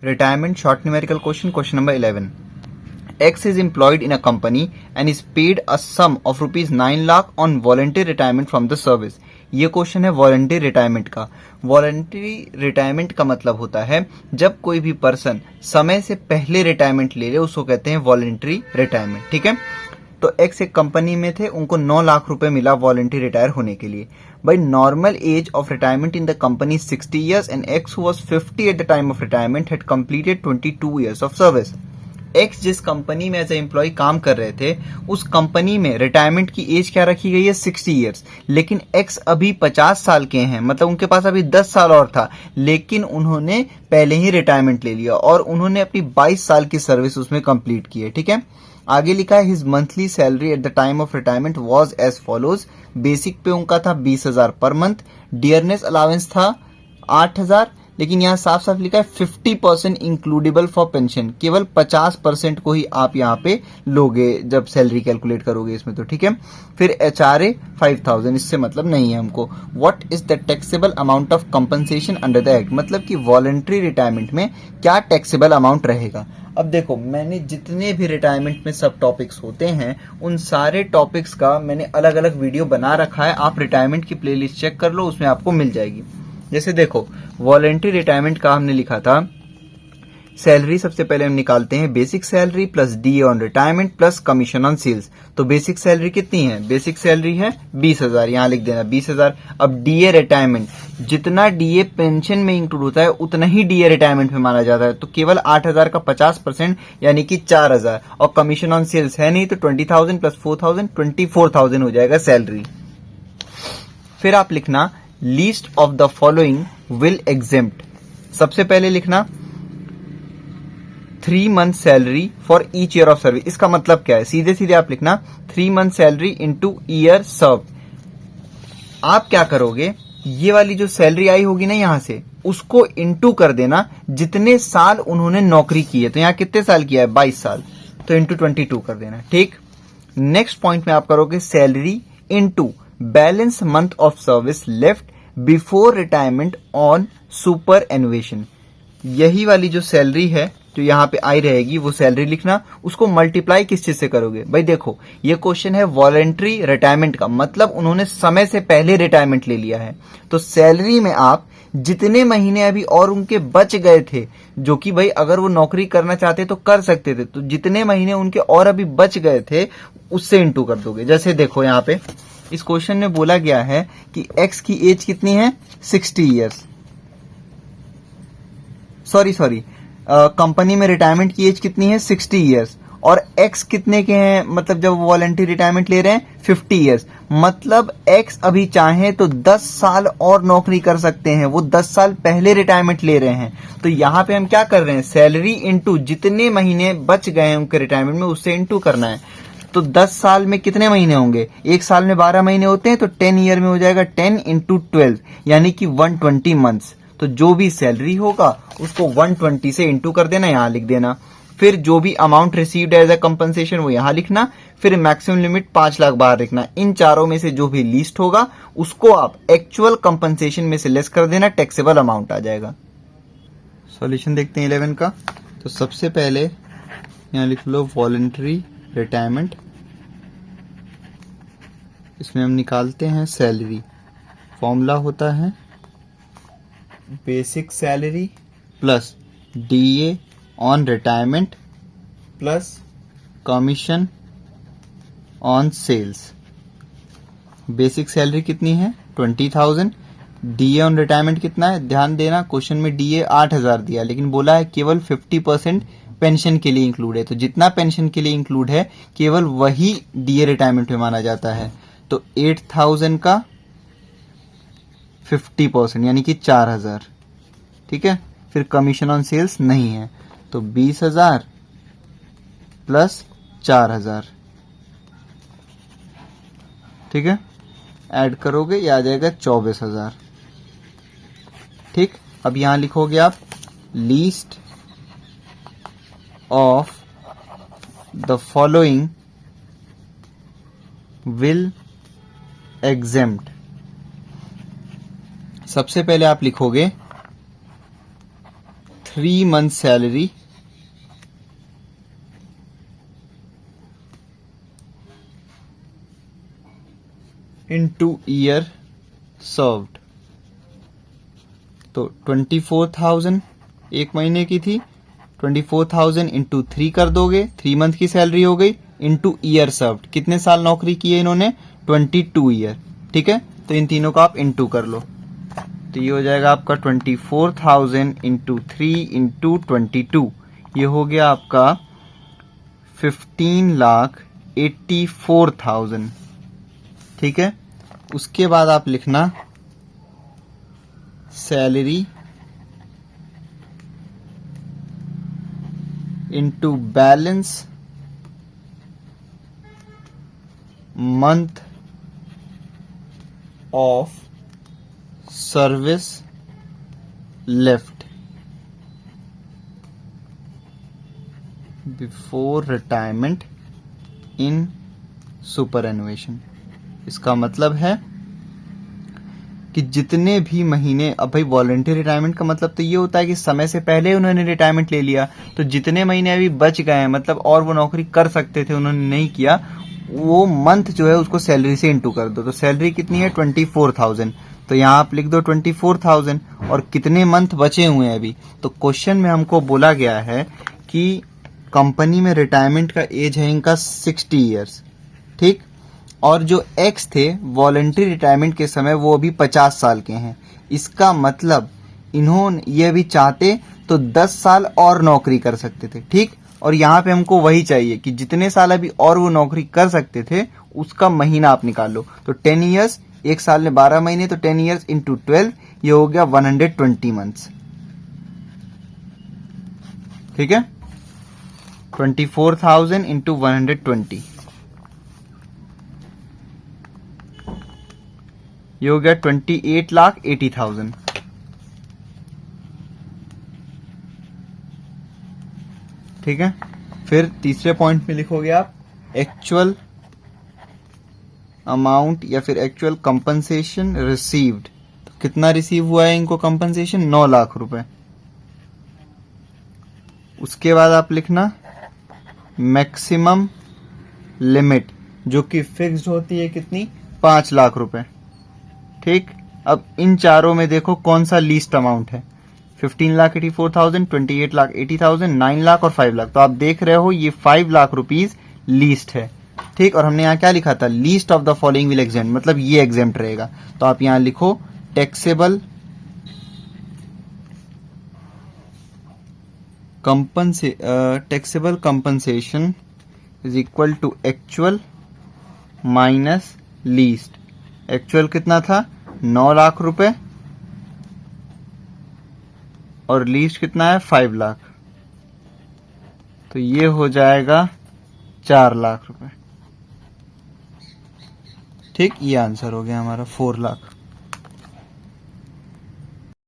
Retirement short numerical question number 11. X is employed in a company and is paid a sum of rupees 9 lakh on voluntary retirement from the service. ये question है voluntary retirement का। Voluntary retirement का मतलब होता है जब कोई भी पर्सन समय से पहले रिटायरमेंट ले ले, उसको कहते हैं वॉलंटरी रिटायरमेंट। ठीक है, तो एक्स एक कंपनी में थे, उनको 9 लाख रुपए मिला वॉलंटरी रिटायर होने के लिए। By normal age of retirement in the company 60 years and X who was 50 at the time of retirement had completed 22 years of service. X जिस कंपनी में एज ए एम्प्लॉय काम कर रहे थे, उस कंपनी में रिटायरमेंट की एज क्या रखी गई है 60 years, लेकिन एक्स अभी 50 साल के हैं, मतलब उनके पास अभी 10 साल और था, लेकिन उन्होंने पहले ही रिटायरमेंट ले लिया और उन्होंने अपनी 22 साल की सर्विस उसमें कंप्लीट की है। ठीक है, आगे लिखा है his monthly salary at the time of retirement was as follows. Basic pay उनका था 20,000 पर मंथ, डियरनेस अलाउंस था 8,000, लेकिन यहाँ साफ साफ लिखा है 50% इंक्लूडेबल फॉर पेंशन। केवल 50% को ही आप यहाँ पे लोगे जब सैलरी कैलकुलेट करोगे इसमें तो। ठीक है, फिर HRA 5,000, इससे मतलब नहीं है हमको। What is the taxable amount of compensation under the act, मतलब कि वॉलंटरी रिटायरमेंट में क्या टैक्सेबल अमाउंट रहेगा। अब देखो, मैंने जितने भी रिटायरमेंट में सब टॉपिक्स होते हैं उन सारे टॉपिक्स का मैंने अलग अलग वीडियो बना रखा है, आप रिटायरमेंट की प्लेलिस्ट चेक कर लो, उसमें आपको मिल जाएगी। जैसे देखो, वॉलंटरी रिटायरमेंट का हमने लिखा था सैलरी, सबसे पहले हम निकालते हैं basic salary plus DA on retirement plus commission on sales. तो बेसिक सैलरी कितनी है, बेसिक सैलरी है 20,000, यहाँ लिख देना 20,000। अब डीए रिटायरमेंट, जितना डीए पेंशन में इंक्लूड होता है उतना ही डीए रिटायरमेंट में माना जाता है, तो केवल 8,000 का 50% यानी कि 4,000, और कमीशन ऑन सेल्स है नहीं तो 20,000 प्लस 4,000 24,000 हो जाएगा सैलरी। फिर आप लिखना least of the following will exempt. सबसे पहले लिखना 3 month salary for each year of service. इसका मतलब क्या है, सीधे सीधे आप लिखना 3 month सैलरी इंटू ईयर सर्व। आप क्या करोगे, ये वाली जो सैलरी आई होगी ना यहां से, उसको इंटू कर देना जितने साल उन्होंने नौकरी की है। तो यहां कितने साल किया है 22 साल, तो इंटू 22 कर देना। ठीक, नेक्स्ट पॉइंट में आप करोगे salary into balance month of service left before retirement on superannuation. यही वाली जो सैलरी है जो यहाँ पे आई रहेगी वो सैलरी लिखना, उसको मल्टीप्लाई किस चीज से करोगे। भाई देखो, ये क्वेश्चन है वॉलंटरी रिटायरमेंट का, मतलब उन्होंने समय से पहले रिटायरमेंट ले लिया है, तो सैलरी में आप जितने महीने अभी और उनके बच गए थे, जो कि भाई अगर वो नौकरी करना चाहते तो कर सकते थे, तो जितने महीने उनके और अभी बच गए थे उससे इंटू कर दोगे। जैसे देखो यहाँ पे इस क्वेश्चन में बोला गया है कि एक्स की एज कितनी है 60 years, सॉरी कंपनी में रिटायरमेंट की एज कितनी है 60 years, और एक्स कितने के हैं, मतलब जब वॉलंटरी रिटायरमेंट ले रहे हैं 50 years, मतलब एक्स अभी चाहे तो 10 साल और नौकरी कर सकते हैं, वो 10 साल पहले रिटायरमेंट ले रहे हैं। तो यहाँ पे हम क्या कर रहे हैं, सैलरी इंटू जितने महीने बच गए हैं उनके रिटायरमेंट में उससे इंटू करना है। तो 10 साल में कितने महीने होंगे, एक साल में 12 महीने होते हैं, तो 10 ईयर में हो जाएगा 10 इंटू 12 यानी कि 120 मंथ्स। तो जो भी सैलरी होगा उसको 120 से इंटू कर देना, यहां लिख देना। फिर जो भी amount received as a compensation वो यहां लिखना, फिर मैक्सिमम लिमिट 5 लाख बाहर लिखना। इन चारों में से जो भी लीस्ट होगा उसको आप एक्चुअल कंपनसेशन में से लेस कर देना, टैक्सेबल अमाउंट आ जाएगा। सॉल्यूशन देखते हैं 11 का। तो सबसे पहले यहां लिख लो वॉलंटरी रिटायरमेंट, इसमें हम निकालते हैं सैलरी। फॉर्मूला होता है basic salary plus DA on retirement plus commission on sales. Basic salary कितनी है 20,000, डीए ऑन रिटायरमेंट कितना है, ध्यान देना क्वेश्चन में डीए 8,000 दिया, लेकिन बोला है केवल 50% पेंशन के लिए इंक्लूड है, तो जितना पेंशन के लिए इंक्लूड है केवल वही डीए रिटायरमेंट में माना जाता है। तो 8,000 का 50% यानी कि 4,000। ठीक है, फिर कमीशन ऑन सेल्स नहीं है, तो 20,000 प्लस 4,000। ठीक है, ऐड करोगे ये आ जाएगा 24,000। ठीक, अब यहां लिखोगे आप least of the following will exempt. सबसे पहले आप लिखोगे 3 month salary into year served। तो 24,000 एक महीने की थी, 24,000 इंटू 3 कर दोगे, 3 मंथ की सैलरी हो गई, इंटू ईयर सर्व्ड, कितने साल नौकरी की है इन्होंने, 22 ईयर। ठीक है, तो इन तीनों का आप इंटू कर लो, तो ये हो जाएगा आपका 24,000 इंटू 3 इंटू 22, ये हो गया आपका 15,84,000। ठीक है, उसके बाद आप लिखना salary into balance month of service left before retirement in superannuation. इसका मतलब है कि जितने भी महीने, अब भाई वॉलंटियर रिटायरमेंट का मतलब तो ये होता है कि समय से पहले उन्होंने रिटायरमेंट ले लिया, तो जितने महीने अभी बच गए हैं, मतलब और वो नौकरी कर सकते थे उन्होंने नहीं किया, वो मंथ जो है उसको सैलरी से इंटू कर दो। तो सैलरी कितनी है, 24,000, तो यहाँ आप लिख दो 24,000, और कितने मंथ बचे हुए हैं अभी। तो क्वेश्चन में हमको बोला गया है कि कंपनी में रिटायरमेंट का एज है इनका 60 ईयर्स। ठीक, और जो एक्स थे वॉलंटरी रिटायरमेंट के समय वो अभी 50 साल के हैं। इसका मतलब इन्होंने ये भी चाहते तो 10 साल और नौकरी कर सकते थे। ठीक, और यहाँ पे हमको वही चाहिए कि जितने साल अभी और वो नौकरी कर सकते थे उसका महीना आप निकाल लो। तो 10 ईयर्स, एक साल में 12 महीने, तो 10 ईयर्स इंटू 12, ये हो गया 120 मंथ्स। ठीक है, 24,000 इंटू 120, ये हो गया 28,80,000। ठीक है, फिर तीसरे पॉइंट में लिखोगे आप एक्चुअल अमाउंट या फिर एक्चुअल कंपनसेशन रिसीव्ड। तो कितना रिसीव हुआ है इनको कंपनसेशन, 9 लाख रुपए। उसके बाद आप लिखना मैक्सिमम लिमिट, जो कि फिक्स्ड होती है कितनी, 5 लाख रुपए। ठीक, अब इन चारों में देखो कौन सा लीस्ट अमाउंट है, 15,84,000, 28,80,000, 9 लाख और 5 लाख। तो आप देख रहे हो ये 5 लाख रुपीज लीस्ट है। ठीक, और हमने यहाँ क्या लिखा था, least of the following will exempt, मतलब ये एग्जेम्प्ट रहेगा। तो आप यहाँ लिखो taxable compensation is equal to actual minus least. Actual कितना था, 9 लाख रुपए, और लीस्ट कितना है, 5 लाख। तो ये हो जाएगा 4 लाख रुपए। ठीक, ये आंसर हो गया हमारा 4 लाख।